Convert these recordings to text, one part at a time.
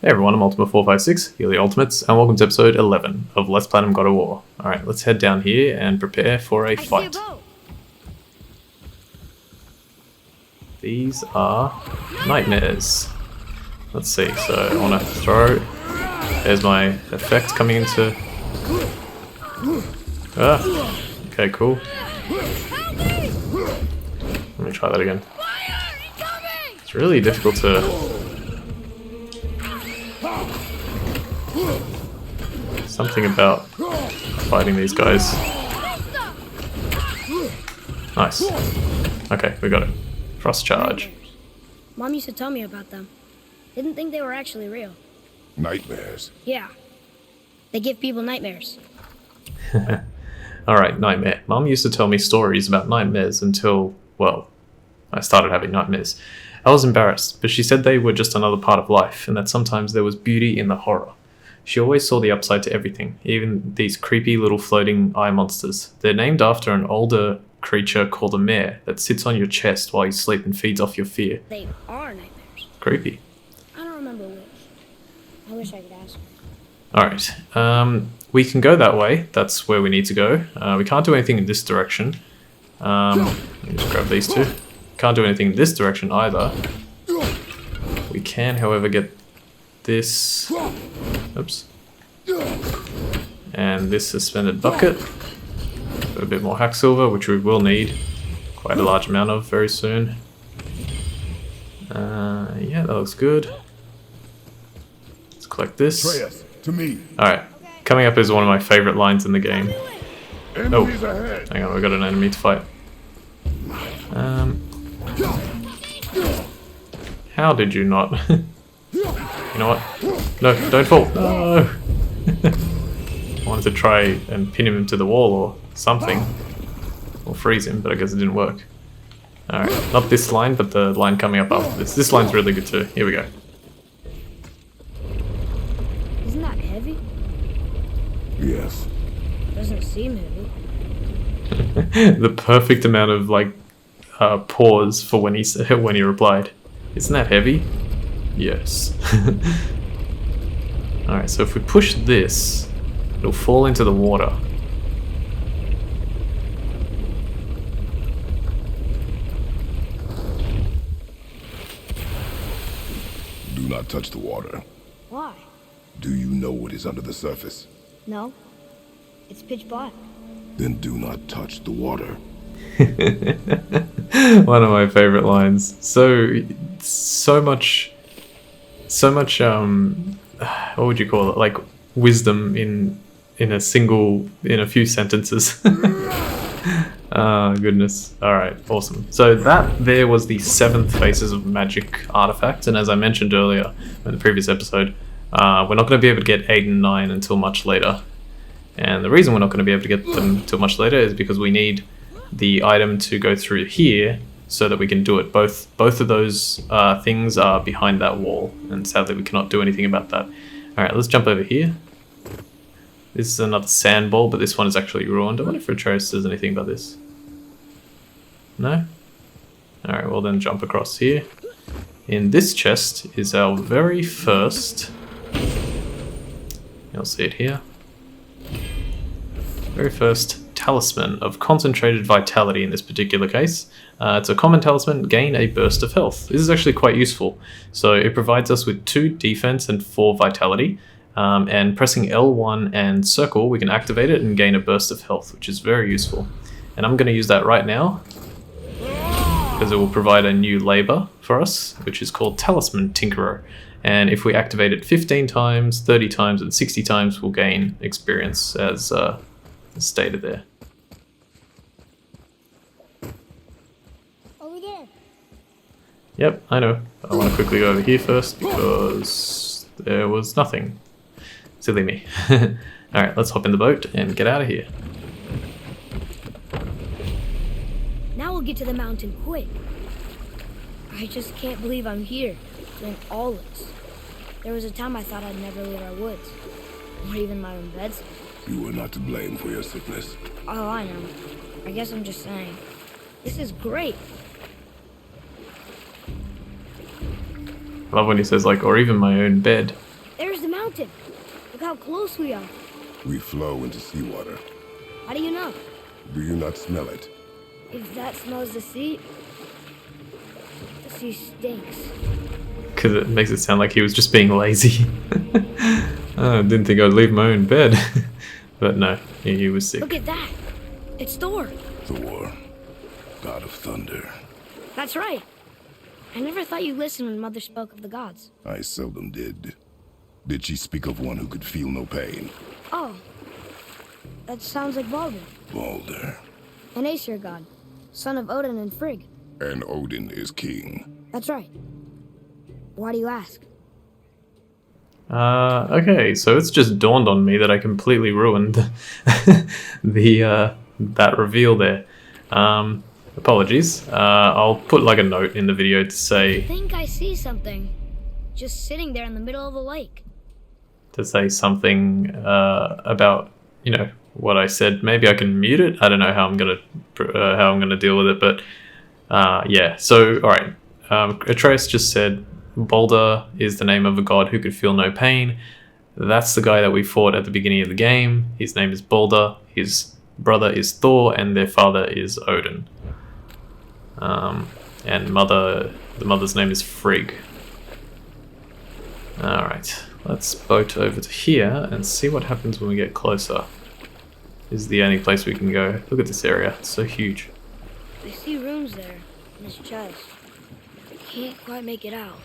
Hey everyone, I'm Ultima456, you're the Ultimates, and welcome to episode 11 of Let's Platinum God of War. Alright, let's head down here and prepare for a fight. These are nightmares. Let's see, so I want to throw. There's my effect coming into... Ah, okay, cool. Let me try that again. It's really difficult to... Something about fighting these guys. Nice. Okay, we got it. Frost charge. Mom used to tell me about them. Didn't think they were actually real. Nightmares? Yeah. They give people nightmares. Alright, nightmare. Mom used to tell me stories about nightmares until, well, I started having nightmares. I was embarrassed, but she said they were just another part of life, and that sometimes there was beauty in the horror. She always saw the upside to everything, even these creepy little floating eye monsters. They're named after an older creature called a mare that sits on your chest while you sleep and feeds off your fear. They are nightmares. Creepy. I don't remember which. I wish I could ask. Alright, we can go that way. That's where we need to go. We can't do anything in this direction. Let me just grab these two. Can't do anything in this direction either. We can, however, get this... Oops. And this suspended bucket. Got a bit more hack silver, which we will need quite a large amount of very soon. Yeah, that looks good. Let's collect this. Atreus, to me. Alright, coming up is one of my favorite lines in the game. Enemies ahead. Hang on, we got an enemy to fight. How did you not? You know what? No, don't fall. No! I wanted to try and pin him to the wall or something. Or freeze him, but I guess it didn't work. Alright, not this line, but the line coming up after this. This line's really good too. Here we go. Isn't that heavy? Yes. Doesn't seem heavy. The perfect amount of like pause for when he replied. Isn't that heavy? Yes. Alright, so if we push this, it'll fall into the water. Do not touch the water. Why? Do you know what is under the surface? No. It's pitch black. Then do not touch the water. One of my favorite lines. So much what would you call it, like wisdom in a few sentences. Goodness. Alright, awesome. So that there was the 7th Faces of Magic artifact, and as I mentioned earlier in the previous episode, we're not going to be able to get 8 and 9 until much later. And the reason we're not going to be able to get them till much later is because we need the item to go through here so that we can do it. Both of those things are behind that wall, and sadly we cannot do anything about that. Alright, let's jump over here. This is another sand ball, but this one is actually ruined. I wonder if Atreus says anything about this. No? Alright, well then jump across here. In this chest is our very first... You'll see it here. Very first Talisman of Concentrated Vitality in this particular case. It's a common talisman, gain a burst of health. This is actually quite useful. So it provides us with 2 defense and 4 vitality. And pressing L1 and circle, we can activate it and gain a burst of health, which is very useful. And I'm going to use that right now, because it will provide a new labor for us, which is called Talisman Tinkerer. And if we activate it 15 times, 30 times, and 60 times, we'll gain experience as stated there. Over there. Yep, I know. I want to quickly go over here first because there was nothing. Silly me. Alright, let's hop in the boat and get out of here. Now we'll get to the mountain quick. I just can't believe I'm here, doing all this. There was a time I thought I'd never leave our woods, or even my own beds. You were not to blame for your sickness. Oh, I know. I guess I'm just saying. This is great. I love when he says, like, or even my own bed. mountain. Look how close we are. We flow into seawater. How do you know? Do you not smell it? If that smells the sea stinks. Because it makes it sound like he was just being lazy. I didn't think I'd leave my own bed. But no, he was sick. Look at that. It's Thor. Thor, god of thunder. That's right. I never thought you listened when Mother spoke of the gods. I seldom did. Did she speak of one who could feel no pain? Oh. That sounds like Baldur. Baldur. An Aesir god. Son of Odin and Frigg. And Odin is king. That's right. Why do you ask? Okay, so it's just dawned on me that I completely ruined that reveal there. Apologies. I'll put like a note in the video to I say think I see something. Just sitting there in the middle of the lake. something about, you know, what I said. Maybe I can mute it. I don't know how I'm gonna deal with it, but yeah. So all right, Atreus just said Baldur is the name of a god who could feel no pain. That's the guy that we fought at the beginning of the game. His name is Baldur. His brother is Thor, and their father is Odin. And the mother's name is Frigg. Alright, let's boat over to here and see what happens when we get closer. This is the only place we can go. Look at this area, it's so huge. I see runes there in his chest. Can't quite make it out.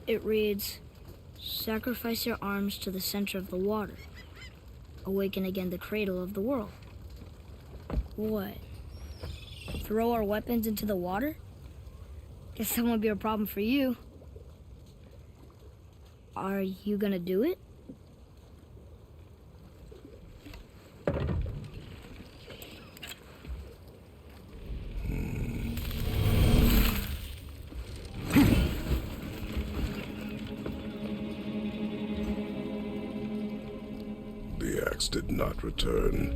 It reads, "Sacrifice your arms to the center of the water. Awaken again the cradle of the world." What? Throw our weapons into the water? Guess that won't be a problem for you. Are you gonna do it? The axe did not return.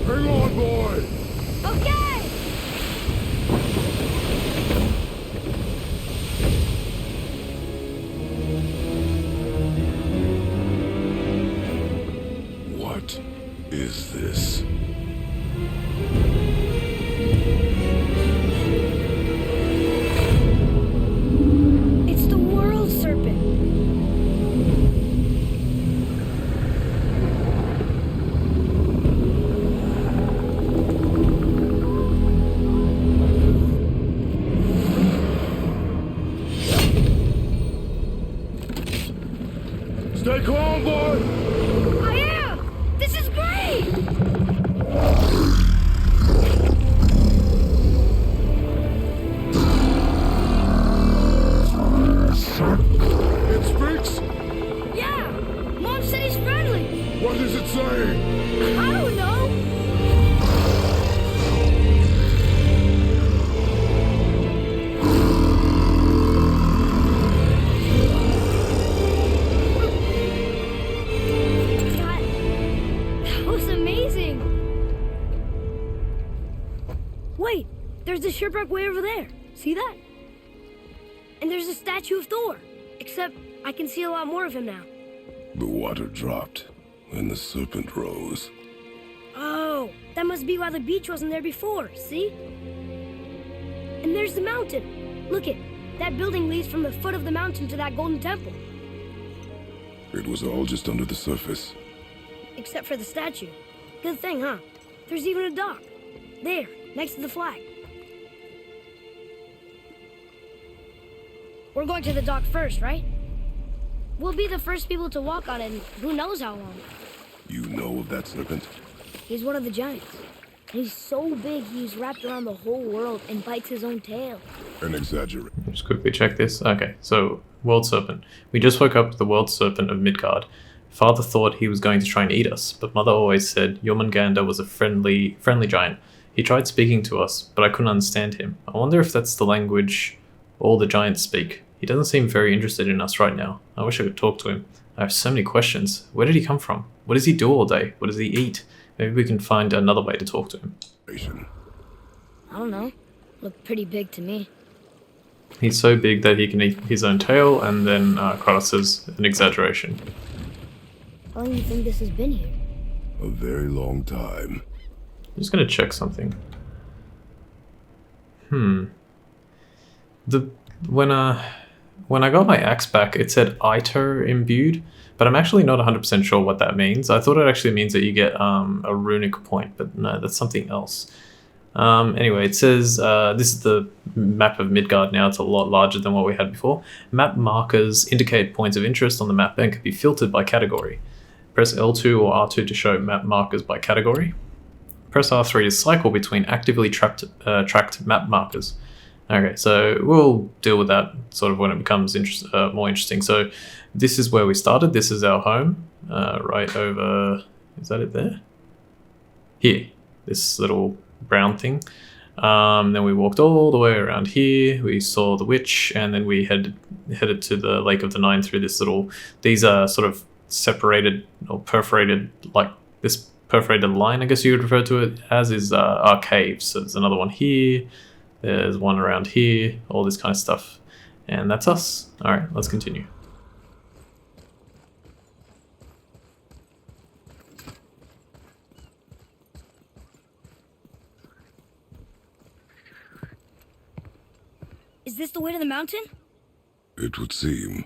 Hang on, boy! Okay! What is this? It's the world serpent. Stay calm, boy! I am! This is great! It speaks? Yeah! Mom said he's friendly! What does it say? I don't know! That was amazing! Wait! There's the shipwreck way over there. See that? And there's a statue of Thor. Except I can see a lot more of him now. The water dropped, and the serpent rose. Oh, that must be why the beach wasn't there before, see? And there's the mountain. Look it, that building leads from the foot of the mountain to that golden temple. It was all just under the surface. Except for the statue. Good thing, huh? There's even a dock. There, next to the flag. We're going to the dock first, right? We'll be the first people to walk on it in who knows how long. You know of that serpent? He's one of the giants. And he's so big he's wrapped around the whole world and bites his own tail. An exaggerate. Just quickly check this. Okay, so World Serpent. We just woke up with the World Serpent of Midgard. Father thought he was going to try and eat us, but Mother always said Jormungandr was a friendly giant. He tried speaking to us, but I couldn't understand him. I wonder if that's the language all the giants speak. He doesn't seem very interested in us right now. I wish I could talk to him. I have so many questions. Where did he come from? What does he do all day? What does he eat? Maybe we can find another way to talk to him. I don't know. Looked pretty big to me. He's so big that he can eat his own tail, and then Kratos says an exaggeration. How long do you think this has been here? A very long time. I'm just gonna check something. When I got my axe back, it said Iter imbued, but I'm actually not 100% sure what that means. I thought it actually means that you get a runic point, but no, that's something else. Anyway, it says this is the map of Midgard now. It's a lot larger than what we had before. Map markers indicate points of interest on the map and can be filtered by category. Press L2 or R2 to show map markers by category. Press R3 to cycle between actively tracked map markers. Okay, so we'll deal with that sort of when it becomes more interesting. So this is where we started. This is our home, right over, is that it there? Here, this little brown thing. Then we walked all the way around here. We saw the witch, and then we headed to the Lake of the Nine through this little, these are sort of separated or perforated, like this perforated line, I guess you would refer to it as, is our caves. So there's another one here. There's one around here, all this kind of stuff. And that's us. All right, let's continue. Is this the way to the mountain? It would seem.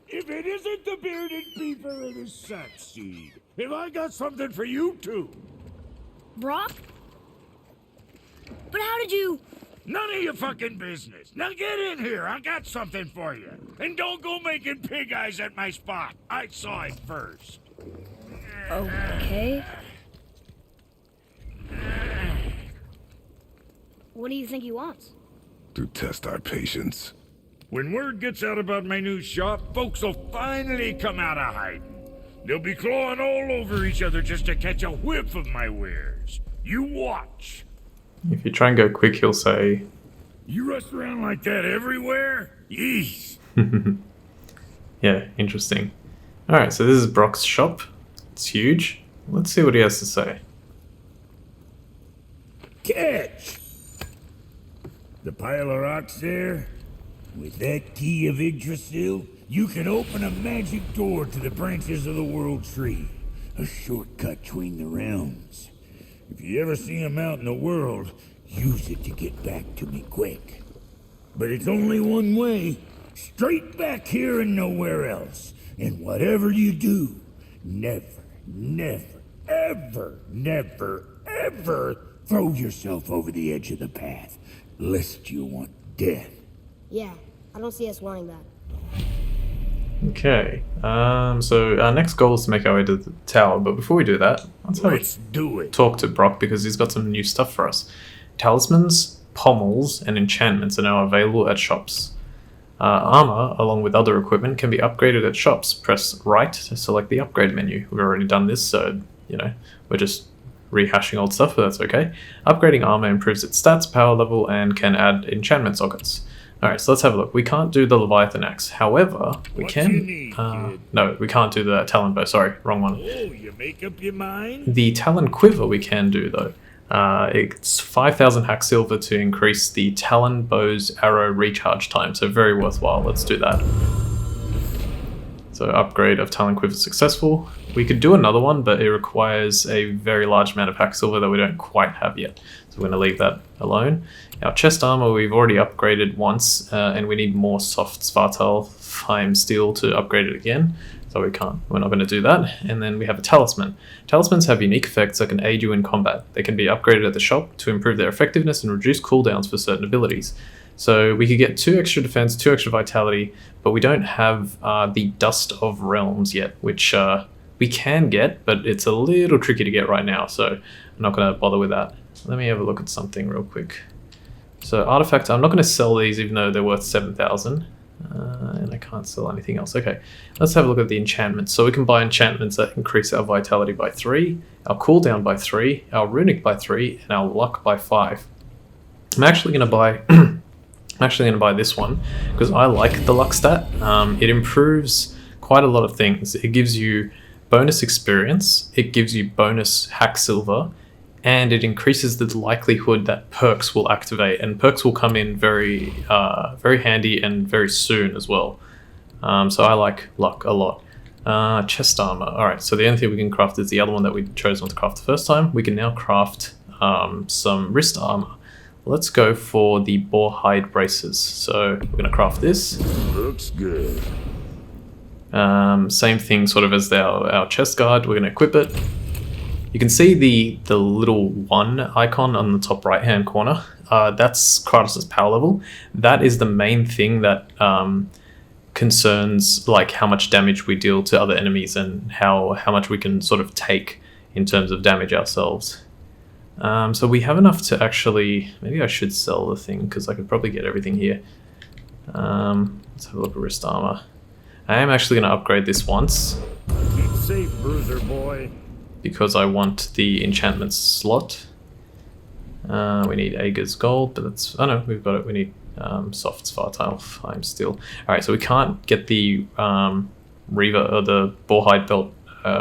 If it isn't the bearded beaver and his sack seed, have I got something for you too? Brock? But how did you... None of your fucking business. Now get in here. I got something for you. And don't go making pig eyes at my spot. I saw it first. Okay. What do you think he wants? To test our patience. When word gets out about my new shop, folks will finally come out of hiding. They'll be clawing all over each other just to catch a whiff of my wares. You watch. If you try and go quick, he'll say... You rush around like that everywhere? Yeesh. Yeah, interesting. Alright, so this is Brock's shop. It's huge. Let's see what he has to say. Catch! The pile of rocks there? With that key of Yggdrasil, you can open a magic door to the branches of the World Tree. A shortcut between the realms. If you ever see him out in the world, use it to get back to me quick. But it's only one way. Straight back here and nowhere else. And whatever you do, never, ever throw yourself over the edge of the path, lest you want death. Yeah, I don't see us wanting that. Okay, so our next goal is to make our way to the tower, but before we do that, Let's do it. talk to Brock because he's got some new stuff for us. Talismans, pommels, and enchantments are now available at shops. Armor, along with other equipment, can be upgraded at shops. Press right to select the upgrade menu. We've already done this, so, you know, we're just rehashing old stuff, but that's okay. Upgrading armor improves its stats, power level, and can add enchantment sockets. Alright, so let's have a look. We can't do the Leviathan Axe. However, we What can... you need, kid? No, we can't do the Talon Bow. Sorry, wrong one. Oh, you make up your mind? The Talon Quiver we can do, though. It's 5,000 hack silver to increase the Talon Bow's arrow recharge time, so very worthwhile. Let's do that. So upgrade of Talon Quiver successful. We could do another one, but it requires a very large amount of hack silver that we don't quite have yet. So we're going to leave that alone. Our chest armor we've already upgraded once, and we need more soft Svartalfheim steel to upgrade it again. So we're not going to do that. And then we have a talisman. Talismans have unique effects that can aid you in combat. They can be upgraded at the shop to improve their effectiveness and reduce cooldowns for certain abilities. So we could get 2 extra defense, 2 extra vitality, but we don't have the Dust of Realms yet, which we can get, but it's a little tricky to get right now, so I'm not going to bother with that. Let me have a look at something real quick. So artifacts, I'm not going to sell these even though they're worth 7,000. And I can't sell anything else. Okay, let's have a look at the enchantments. So we can buy enchantments that increase our vitality by 3, our cooldown by 3, our runic by 3, and our luck by 5. I'm actually going to buy this one because I like the luck stat. It improves quite a lot of things. It gives you bonus experience, it gives you bonus hack silver, and it increases the likelihood that perks will activate, and perks will come in very handy and very soon as well. So I like luck a lot. Chest armor. Alright, so the only thing we can craft is the other one that we chose not to craft the first time. We can now craft some wrist armor. Let's go for the boar hide braces. So we're going to craft this. Looks good. Same thing sort of as our chest guard. We're going to equip it. You can see the little 1 icon on the top right hand corner. That's Kratos' power level. That is the main thing that concerns like how much damage we deal to other enemies and how much we can sort of take in terms of damage ourselves. So we have enough to actually... Maybe I should sell the thing because I could probably get everything here. Let's have a look at wrist armor. I am actually going to upgrade this once. Keep safe, bruiser boy. Because I want the enchantment slot. We need Ager's gold, but that's... Oh no, we've got it. We need Soft's Fartile Flame Steel. Alright, so we can't get the Reaver or the Boarhide belt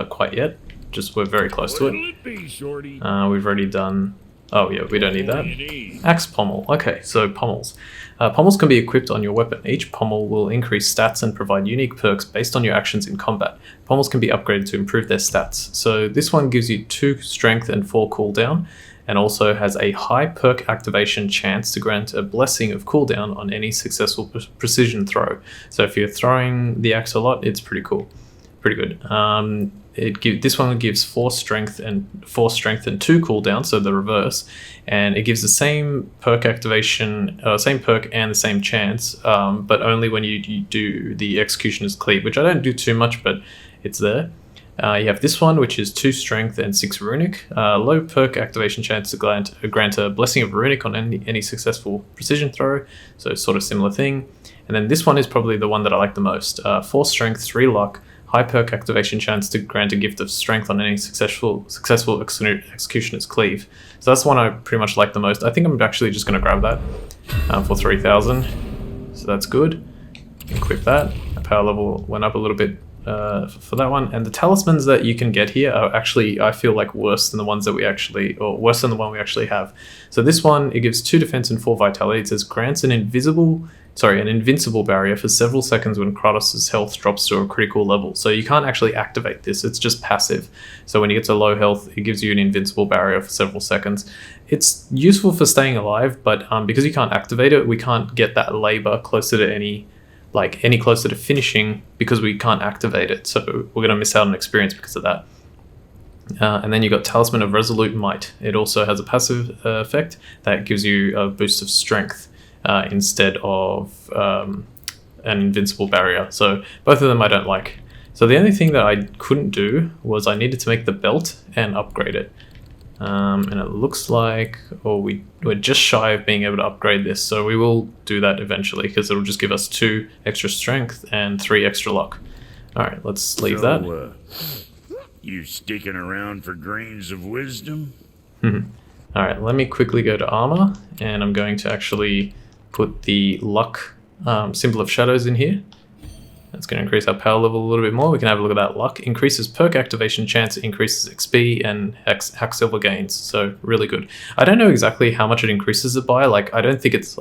quite yet. Just we're very close to it. We've already done... Oh yeah, we don't need that. Axe pommel. Okay, so pommels. Pommels can be equipped on your weapon. Each pommel will increase stats and provide unique perks based on your actions in combat. Pommels can be upgraded to improve their stats. So this one gives you 2 strength and 4 cooldown, and also has a high perk activation chance to grant a blessing of cooldown on any successful precision throw. So if you're throwing the axe a lot, it's pretty cool. Pretty good. This one gives 4 strength and 2 cooldown, so the reverse, and it gives the same perk activation, same perk and the same chance, but only when you do the Executioner's Cleave, which I don't do too much, but it's there. You have this one, which is 2 strength and 6 runic, low perk activation chance to grant a blessing of runic on any successful precision throw, so sort of similar thing. And then this one is probably the one that I like the most, 4 strength, 3 luck, high perk activation chance to grant a gift of strength on any successful Executioner's Cleave. So that's the one I pretty much like the most. I think I'm actually just going to grab that for 3,000. So that's good. Equip that. My power level went up a little bit for that one. And the talismans that you can get here are actually, I feel like, worse than the ones that we actually, or worse than the one we actually have. So this one, it gives 2 defense and 4 vitality. It says grants an invincible barrier for several seconds when Kratos' health drops to a critical level. So you can't actually activate this, it's just passive. So when you get to low health, it gives you an invincible barrier for several seconds. It's useful for staying alive, but because you can't activate it, we can't get that labor closer to any closer to finishing because we can't activate it. So we're going to miss out on experience because of that. And then you've got Talisman of Resolute Might. It also has a passive effect that gives you a boost of strength instead of an invincible barrier. So both of them I don't like. So the only thing that I couldn't do was I needed to make the belt and upgrade it. And it looks like we're just shy of being able to upgrade this. So we will do that eventually because it'll just give us 2 extra strength and 3 extra luck. Alright, let's leave that. You sticking around for grains of wisdom? Alright, let me quickly go to armor, and I'm going to actually put the luck symbol of shadows in here. That's going to increase our power level a little bit more. We can have a look at that. Luck increases perk activation chance, increases XP and hack silver gains. So really good. I don't know exactly how much it increases it by. Like I don't think it's a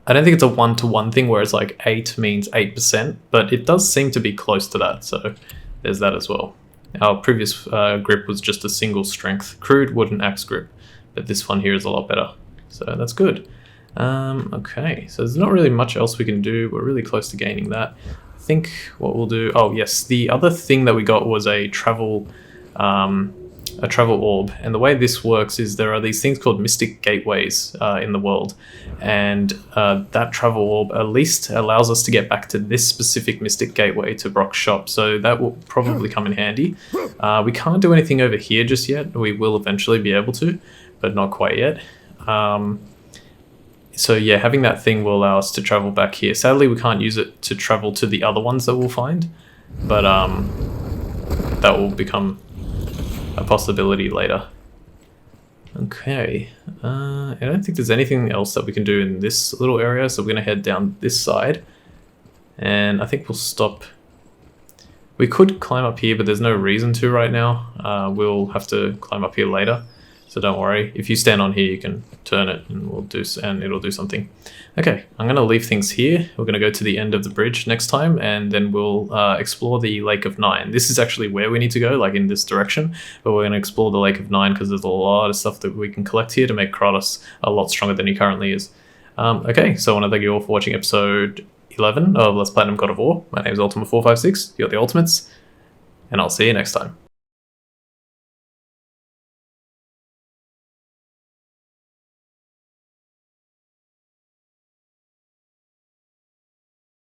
1-to-1 thing where it's like 8 means 8%, but it does seem to be close to that. So there's that as well. Our previous grip was just a single strength, crude wooden axe grip, but this one here is a lot better. So that's good. Okay, so there's not really much else we can do. We're really close to gaining that. I think what we'll do... Oh yes, the other thing that we got was a travel orb. And the way this works is there are these things called mystic gateways in the world. And that travel orb at least allows us to get back to this specific mystic gateway to Brock's shop. So that will probably come in handy. We can't do anything over here just yet. We will eventually be able to, but not quite yet. So yeah, having that thing will allow us to travel back here. Sadly, we can't use it to travel to the other ones that we'll find, but that will become a possibility later. Okay, I don't think there's anything else that we can do in this little area, so we're going to head down this side, and I think we'll stop. We could climb up here, but there's no reason to right now. We'll have to climb up here later, so don't worry. If you stand on here, you can turn it, and it'll do something. Okay, I'm going to leave things here. We're going to go to the end of the bridge next time, and then we'll explore the Lake of Nine. This is actually where we need to go, like in this direction, but we're going to explore the Lake of Nine because there's a lot of stuff that we can collect here to make Kratos a lot stronger than he currently is. Okay, so I want to thank you all for watching episode 11 of Let's Platinum God of War. My name is Ultima456, you're the Ultimates, and I'll see you next time.